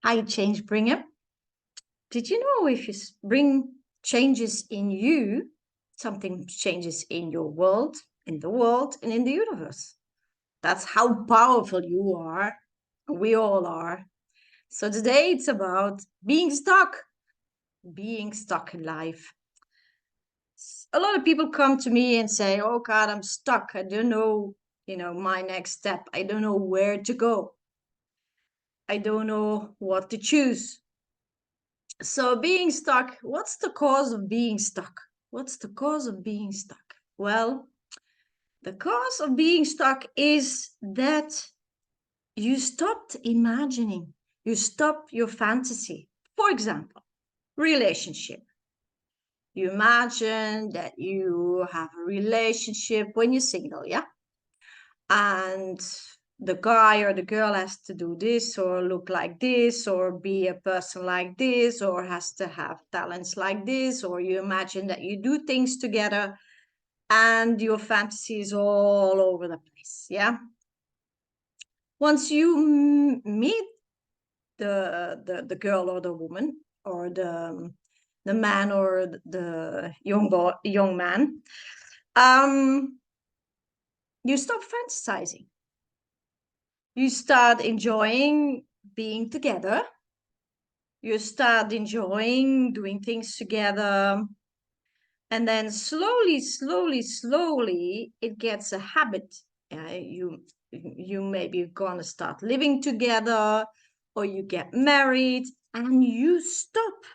Hi, Changbringer. Did you know if you bring changes in you, something changes in your world, in the world, and in the universe? That's how powerful you are. We all are. So today it's about being stuck in life. A lot of people come to me and say, "Oh God, I'm stuck. I don't know, my next step. I don't know where to go. I don't know what to choose." So being stuck, what's the cause of being stuck? What's the cause of being stuck? Well, the cause of being stuck is that you stopped imagining, you stopped your fantasy. For example, relationship. You imagine that you have a relationship when you're single, yeah? And the guy or the girl has to do this or look like this or be a person like this or has to have talents like this, or you imagine that you do things together and your fantasy is all over the place. Yeah, once you meet the girl or the woman or the man or the young man, you stop fantasizing. You start enjoying being together. You start enjoying doing things together. And then slowly, it gets a habit. You maybe gonna start living together, or you get married, and you stop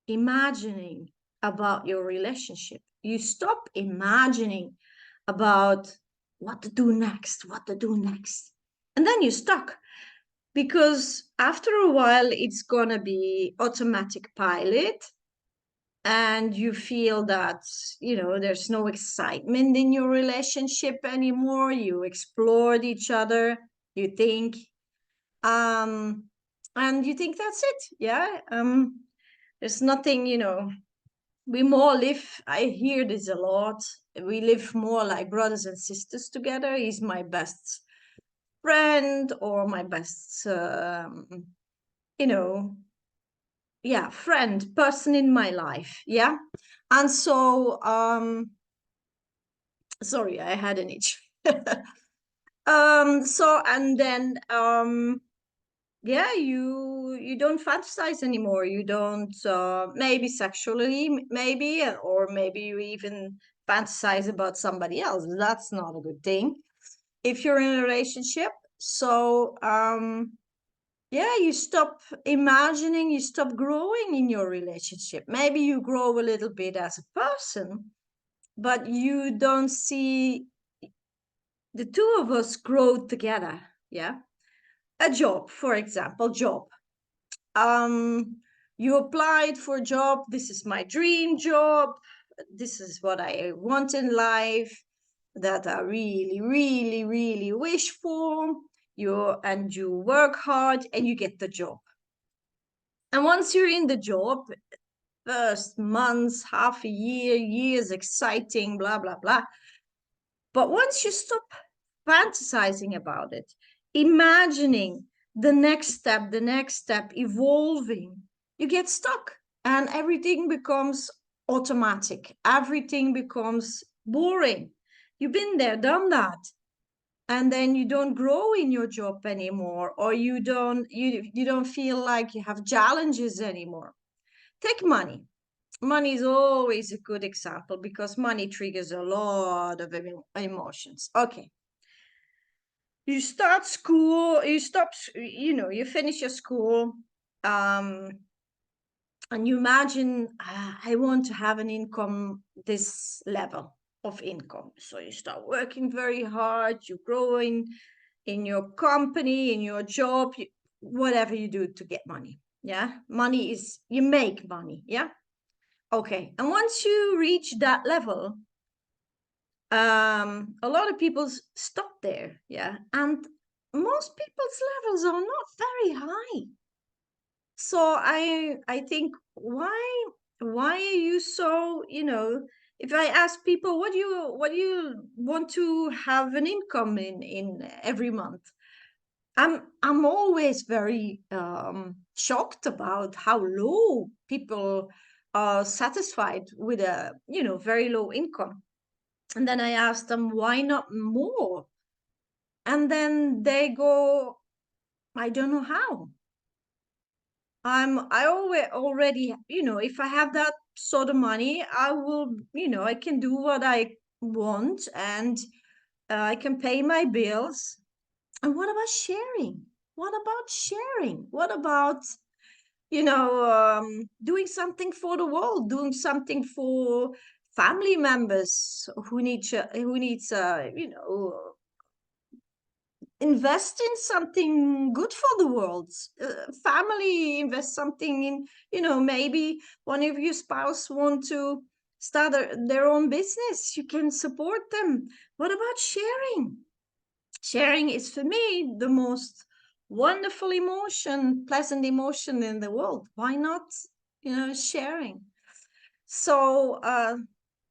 imagining about your relationship. You stop imagining about what to do next, And then you're stuck because after a while it's going to be automatic pilot, and you feel that there's no excitement in your relationship anymore. You explored each other, you think, um and you think that's it. Yeah, there's nothing, we more live, I hear this a lot, we live more like brothers and sisters together. He's my best friend or my best you know yeah, friend, person in my life. Yeah. And so sorry, I had an itch. So and then yeah, you don't fantasize anymore. You don't maybe sexually, maybe, or maybe you even fantasize about somebody else. That's not a good thing if you're in a relationship. So yeah, you stop imagining, you stop growing in your relationship. Maybe you grow a little bit as a person, but you don't see the two of us grow together. Yeah. A job, for example, job. You applied for a job. This is my dream job. This is what I want in life, that I really wish for. You work hard and you get the job. And once you're in the job, first months, half a year, years, exciting, blah, blah, blah. But once you stop fantasizing about it, imagining the next step, evolving, you get stuck and everything becomes automatic. Everything becomes boring. You've been there, done that. And then you don't grow in your job anymore, or you don't feel like you have challenges anymore. Take money. Money is always a good example because money triggers a lot of emotions. Okay. You start school, you finish your school, um, and you imagine, I want to have an income, this level of income. So you start working very hard, you grow in your company, in your job, whatever you do to get money. Yeah. Money is, you make money. Yeah. Okay. And once you reach that level, a lot of people stop there. Yeah. And most people's levels are not very high. So I think, why are you so, if I ask people, what do you want to have an income in every month? I'm always very shocked about how low people are satisfied with a, very low income. And then I ask them, why not more? And then they go, I don't know how. I always already, if I have that sort of money, I will, I can do what I want, and I can pay my bills. And what about sharing? What about sharing? What about, doing something for the world, doing something for family members who needs, invest in something good for the world. Family invest something in, maybe one of your spouse want to start their own business. You can support them. What about sharing? Sharing is for me the most wonderful emotion, pleasant emotion in the world. Why not, sharing? So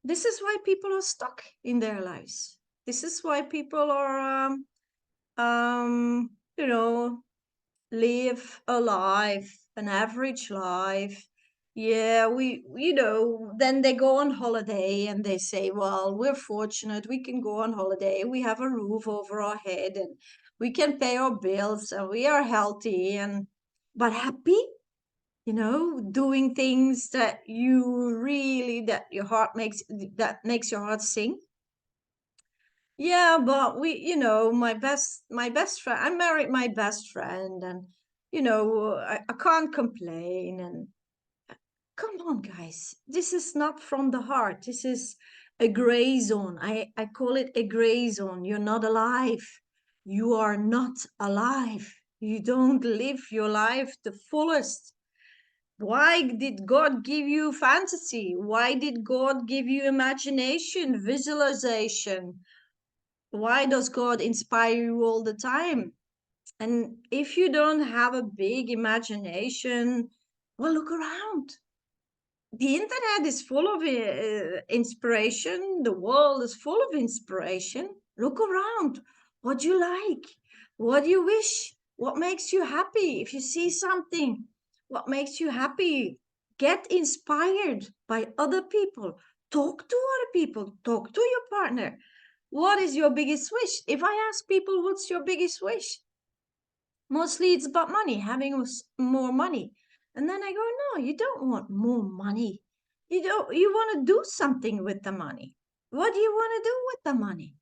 this is why people are stuck in their lives. This is why people are um, you know, live a life, an average life. Yeah, then they go on holiday and they say, well, we're fortunate. We can go on holiday. We have a roof over our head and we can pay our bills and we are healthy and, but happy, doing things that that your heart makes your heart sing. Yeah, but my best friend, I married my best friend, and I can't complain. And come on, guys, this is not from the heart. This is a gray zone. I call it a gray zone. You're not alive. You are not alive. You don't live your life the fullest. Why did God give you fantasy? Why did God give you imagination, visualization? Why does God inspire you all the time? And if you don't have a big imagination, well, look around. The internet is full of inspiration. The world is full of inspiration. Look around. What do you like? What do you wish? What makes you happy? If you see something, what makes you happy? Get inspired by other people. Talk to other people. Talk to your partner. What is your biggest wish? If I ask people, what's your biggest wish? Mostly it's about money, having more money. And then I go, no, you don't want more money. You want to do something with the money. What do you want to do with the money?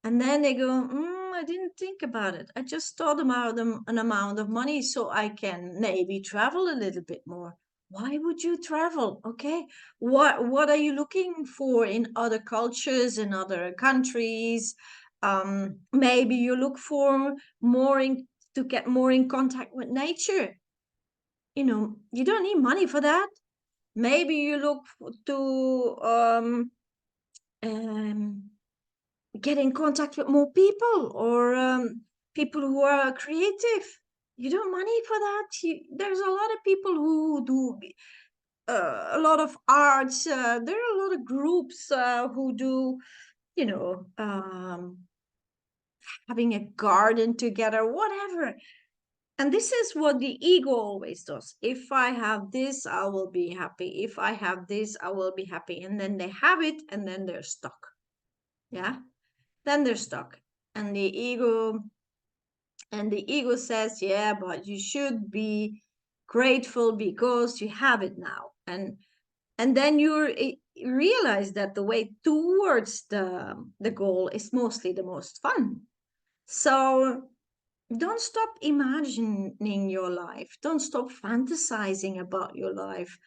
And then they go, I didn't think about it. I just thought about an amount of money so I can maybe travel a little bit more. Why would you travel? Okay. What are you looking for in other cultures, in other countries? Maybe you look for more to get more in contact with nature. You don't need money for that. Maybe you look to um, get in contact with more people, or people who are creative. You don't money for that. There's a lot of people who do a lot of arts. There are a lot of groups who do, you know, having a garden together, whatever. And this is what the ego always does. If I have this, I will be happy. If I have this, I will be happy. And then they have it, and then they're stuck. Yeah, then they're stuck. And the ego says, yeah, but you should be grateful because you have it now. And then you realize that the way towards the goal is mostly the most fun. So don't stop imagining your life. Don't stop fantasizing about your life,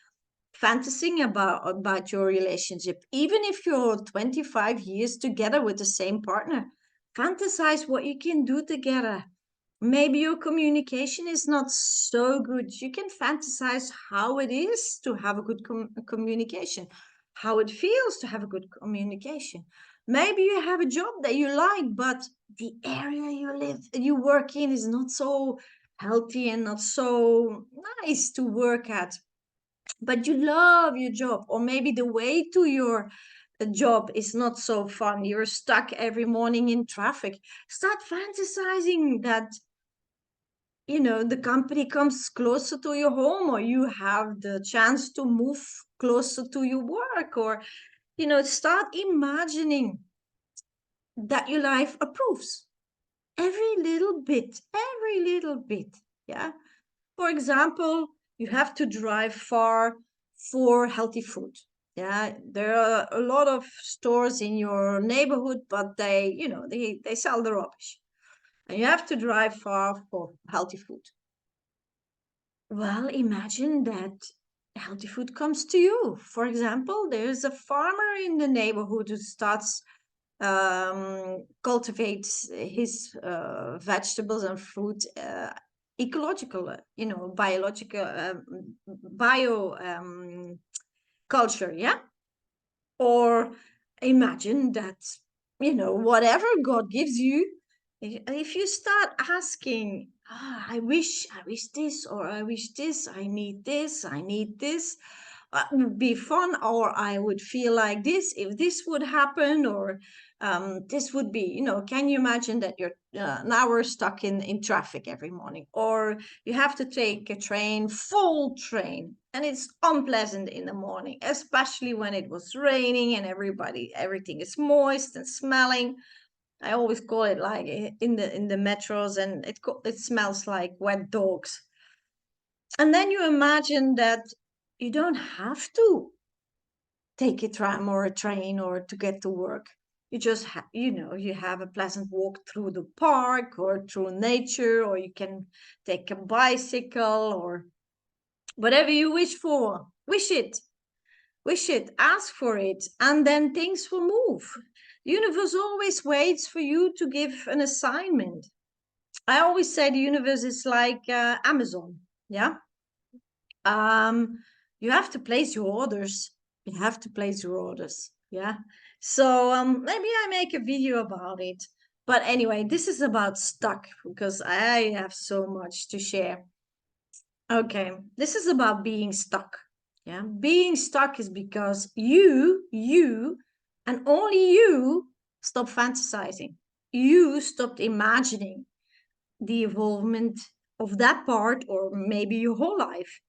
fantasizing about your relationship. Even if you're 25 years together with the same partner, fantasize what you can do together. Maybe your communication is not so good. You can fantasize how it is to have a good communication, how it feels to have a good communication. Maybe you have a job that you like, but the area you work in is not so healthy and not so nice to work at, but you love your job. Or maybe the way to your job is not so fun. You're stuck every morning in traffic. Start fantasizing that the company comes closer to your home, or you have the chance to move closer to your work, or, start imagining that your life approves every little bit, every little bit. Yeah. For example, you have to drive far for healthy food. Yeah, there are a lot of stores in your neighborhood, but they sell the rubbish. And you have to drive far for healthy food. Well, imagine that healthy food comes to you. For example, there's a farmer in the neighborhood who starts cultivates his vegetables and fruit ecological, biological, bio culture, yeah. Or imagine that, whatever God gives you, if you start asking, I wish this, or I wish this, I need this, I need this, would be fun, or I would feel like this if this would happen, or this would be, can you imagine that you're now we're stuck in traffic every morning, or you have to take a train, full train, and it's unpleasant in the morning, especially when it was raining and everything is moist and smelling. I always call it like in the metros, and it smells like wet dogs. And then you imagine that you don't have to take a tram or a train or to get to work. You just you have a pleasant walk through the park or through nature, or you can take a bicycle, or whatever you wish for. Wish it, ask for it, and then things will move. The universe always waits for you to give an assignment. I always say the universe is like Amazon. Yeah. um you have to place your orders. Yeah. So maybe I make a video about it. But anyway, this is about stuck, because I have so much to share. Okay, this is about being stuck. Yeah, being stuck is because you and only you stop fantasizing. You stopped imagining the evolvement of that part, or maybe your whole life,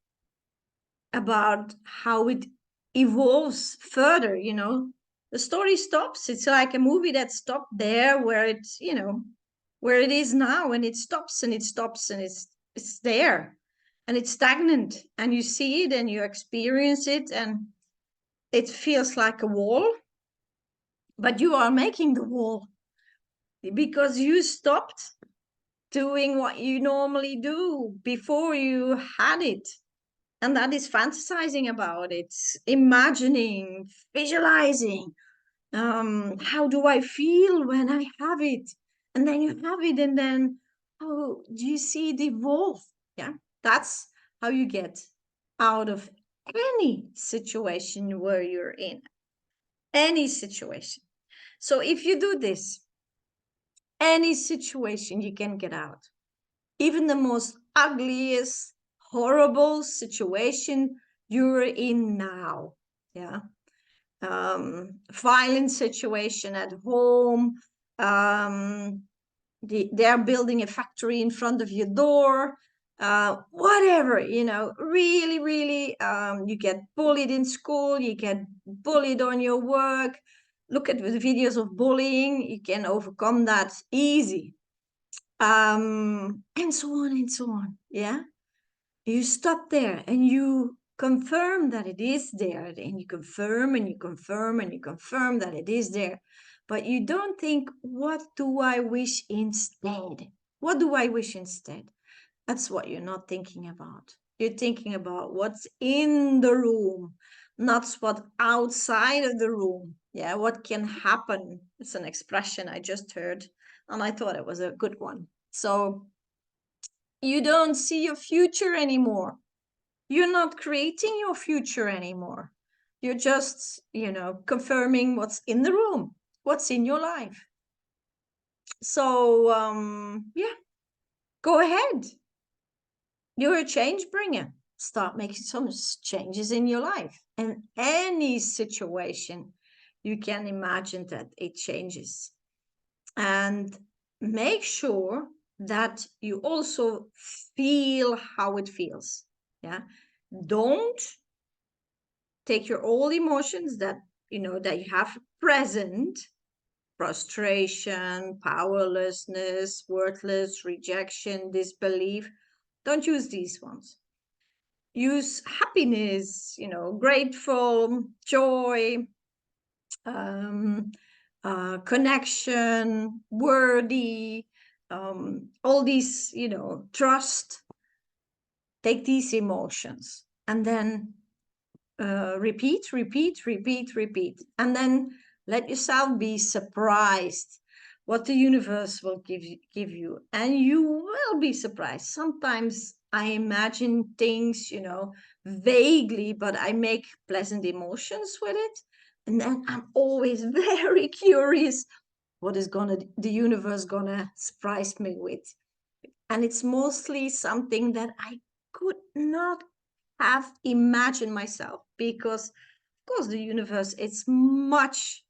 about how it evolves further. The story stops. It's like a movie that stopped there, where it's, where it is now, and it stops and it stops, and it's there, and it's stagnant, and you see it and you experience it, and it feels like a wall, but you are making the wall because you stopped doing what you normally do before you had it. And that is fantasizing about it, imagining, visualizing. How do I feel when I have it? And then you have it, and then how do you see it evolve? Yeah, that's how you get out of any situation where you're in, any situation. So if you do this, any situation you can get out, even the most ugliest, horrible situation you're in now. Yeah. Violent situation at home. They're building a factory in front of your door. Whatever, really, really, you get bullied in school, you get bullied on your work. Look at the videos of bullying. You can overcome that easy. And so on and so on. Yeah. You stop there and you confirm that it is there, and you confirm and you confirm and you confirm that it is there. But you don't think, what do I wish instead? What do I wish instead? That's what you're not thinking about. You're thinking about what's in the room, not what's outside of the room. Yeah, what can happen? It's an expression I just heard, and I thought it was a good one. So you don't see your future anymore. You're not creating your future anymore. You're just, confirming what's in the room, what's in your life. So, yeah, go ahead. You're a change bringer. Start making some changes in your life. And any situation, you can imagine that it changes. And make sure that you also feel how it feels. Yeah. Don't take your all emotions that that you have present: frustration, powerlessness, worthless, rejection, disbelief. Don't use these ones. Use happiness, grateful, joy, um, connection, worthy, all these, trust. Take these emotions and then repeat, repeat, repeat, repeat. And then let yourself be surprised what the universe will give you. And you will be surprised. Sometimes I imagine things, vaguely, but I make pleasant emotions with it. And then I'm always very curious what is the universe gonna surprise me with. And it's mostly something that I could not have imagined myself, because of course the universe, it's much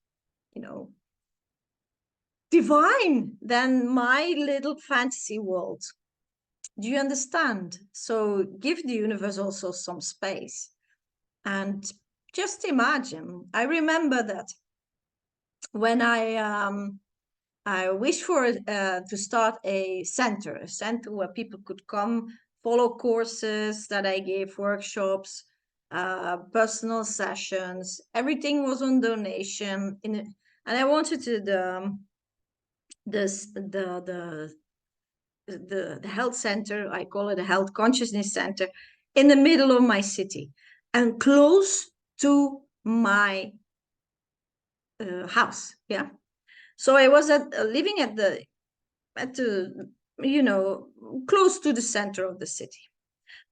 divine than my little fantasy world. Do you understand? So give the universe also some space. And just imagine, I remember that when I wish for to start a center where people could come, follow courses that I gave, workshops, personal sessions. Everything was on donation. And I wanted to the health center. I call it a health consciousness center, in the middle of my city and close to my house. Yeah. So I was living at the you know close to the center of the city.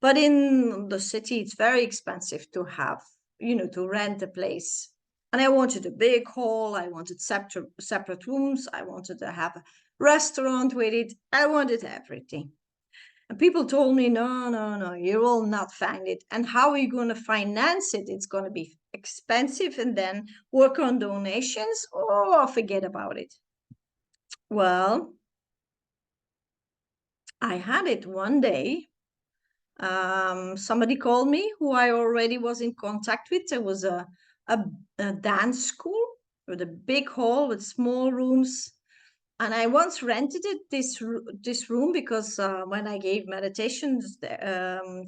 But in the city it's very expensive to have, to rent a place. And I wanted a big hall, I wanted separate rooms, I wanted to have a restaurant with it, I wanted everything. And people told me, no, no, no, you will not find it. And how are you going to finance it? It's going to be expensive, and then work on donations, or forget about it. Well, I had it one day. Somebody called me who I already was in contact with. There was a dance school with a big hall with small rooms. And I once rented this room because when I gave meditations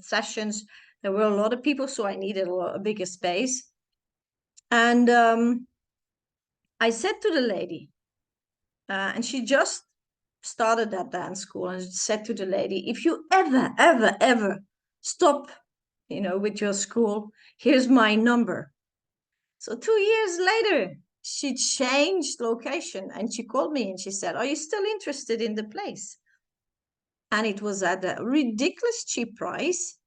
sessions, there were a lot of people, so I needed a bigger space. And I said to the lady, and she just started that dance school, and said to the lady, if you ever, ever, ever stop, with your school, here's my number. So 2 years later, she changed location and she called me and she said, are you still interested in the place? And it was at a ridiculous cheap price.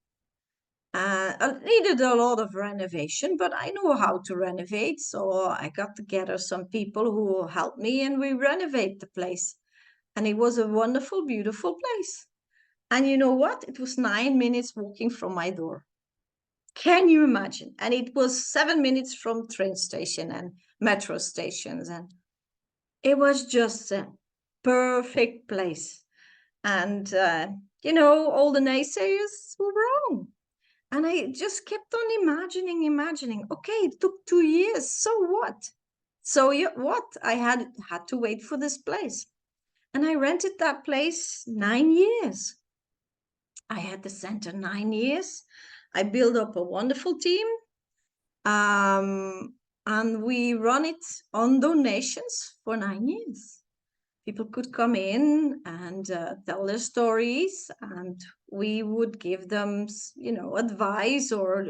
I needed a lot of renovation, but I know how to renovate. So I got together some people who helped me and we renovate the place. And it was a wonderful, beautiful place. And you know what? It was 9 minutes walking from my door. Can you imagine? And it was 7 minutes from train station and metro stations. And it was just a perfect place. And, all the naysayers were wrong. And I just kept on imagining. Okay, it took 2 years. So what? So what? I had to wait for this place. And I rented that place 9 years. I had the center 9 years. I built up a wonderful team. And we run it on donations for 9 years. People could come in and tell their stories, and we would give them, advice, or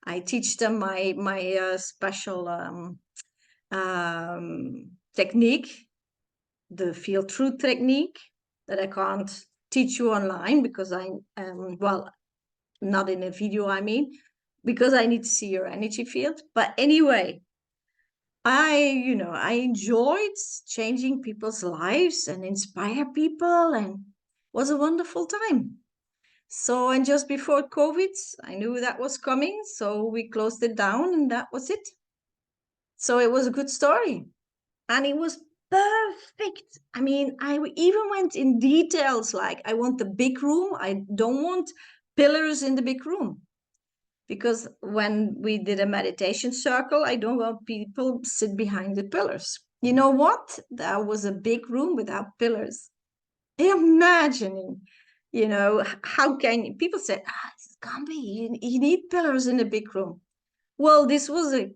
I teach them my special technique, the feel truth technique, that I can't teach you online because not in a video, because I need to see your energy field. But anyway, I enjoyed changing people's lives and inspire people, and was a wonderful time. So, and just before COVID, I knew that was coming, so we closed it down, and that was it. So it was a good story, and it was perfect. I mean, even went in details, like I want the big room. I don't want pillars in the big room. Because when we did a meditation circle, I don't want people sit behind the pillars. You know what? That was a big room without pillars. Imagining, how can people say, it can't be, you need pillars in a big room. Well, this was a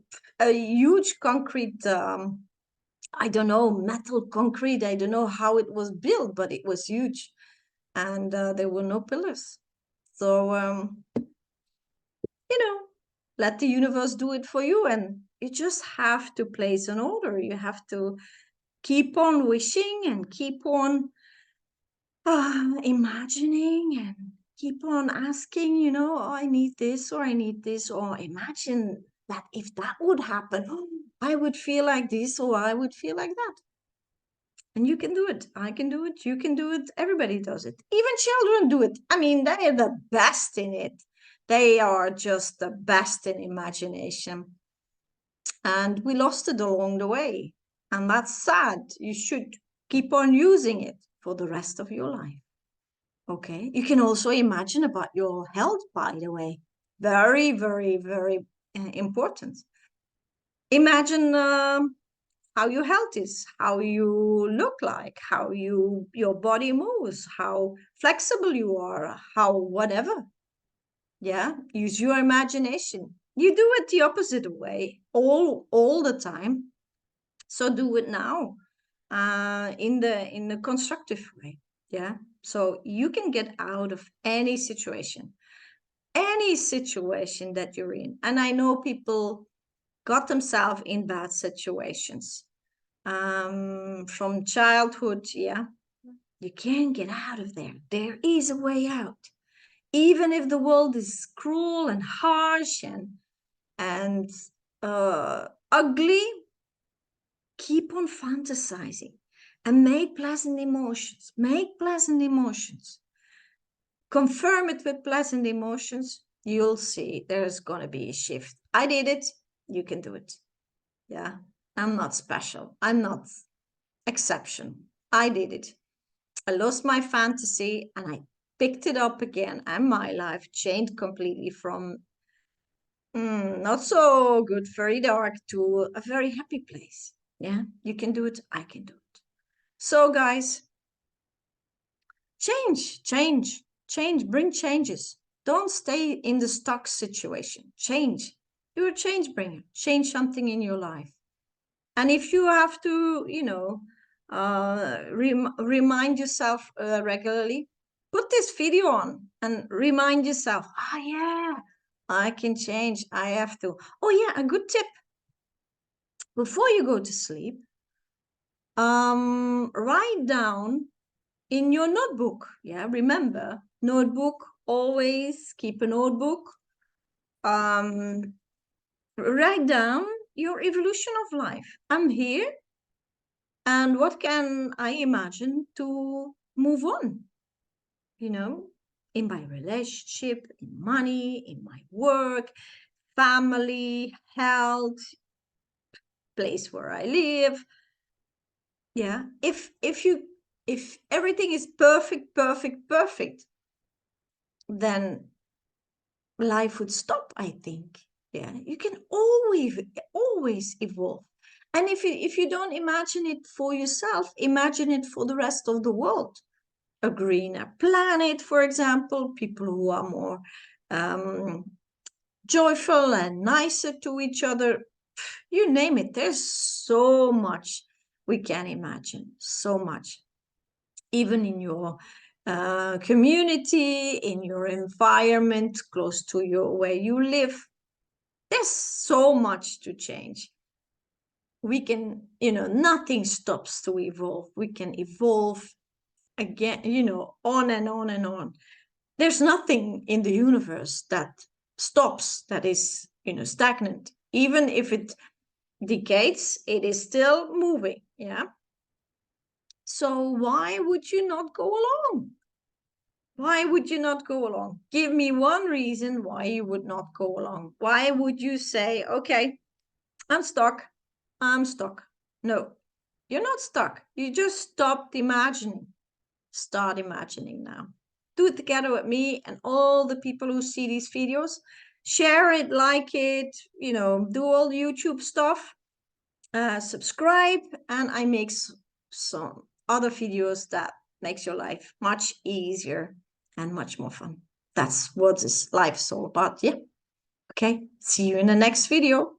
huge concrete, I don't know, metal concrete. I don't know how it was built, but it was huge. And there were no pillars. So, let the universe do it for you. And you just have to place an order. You have to keep on wishing and keep on imagining and keep on asking, oh, I need this, or I need this, or imagine that if that would happen, I would feel like this, or I would feel like that. And you can do it. I can do it. You can do it. Everybody does it. Even children do it. I mean, they are the best in it. They are just the best in imagination. And we lost it along the way. And that's sad. You should keep on using it for the rest of your life. Okay. You can also imagine about your health, by the way. Very, very, very important. Imagine how your health is, how you look like, how your body moves, how flexible you are, how whatever. Yeah, use your imagination. You do it the opposite way all the time. So do it now, in the constructive way. Yeah. So you can get out of any situation that you're in. And I know people got themselves in bad situations from childhood. Yeah, you can get out of there. There is a way out, even if the world is cruel and harsh and ugly. Keep on fantasizing and make pleasant emotions. Confirm it with pleasant emotions. You'll see there's going to be a shift. I did it. You can do it. Yeah. I'm not special. I'm not exception. I did it. I lost my fantasy and I picked it up again, and my life changed completely from not so good, very dark, to a very happy place. Yeah, you can do it. I can do it. So, guys, change, bring changes. Don't stay in the stuck situation. Change. You're a change bringer. Change something in your life. And if you have to, remind yourself regularly, put this video on and remind yourself, yeah, I can change. I have to. Oh, yeah, a good tip. Before you go to sleep, write down in your notebook. Yeah, remember, notebook, always keep a notebook. Write down your evolution of life. I'm here, and what can I imagine to move on? In my relationship, in money, in my work, family, health, place where I live. Yeah. If everything is perfect, then life would stop, I think. Yeah. You can always evolve. And if you don't imagine it for yourself, imagine it for the rest of the world. A greener planet, for example, people who are more joyful and nicer to each other. You name it. There's so much we can imagine, so much. Even in your community, in your environment, close to where you live, there's so much to change. We can, nothing stops to evolve. We can evolve again, on and on and on. There's nothing in the universe that stops, that is, stagnant. Even if it decays, it is still moving. Yeah. So why would you not go along? Why would you not go along? Give me one reason why you would not go along. Why would you say, okay, I'm stuck. No. You're not stuck. You just stopped imagining. Start imagining now. Do it together with me and all the people who see these videos. Share it, like it, do all the YouTube stuff. Subscribe, and I make some other videos that makes your life much easier and much more fun. That's what this life is all about. Yeah. Okay. See you in the next video.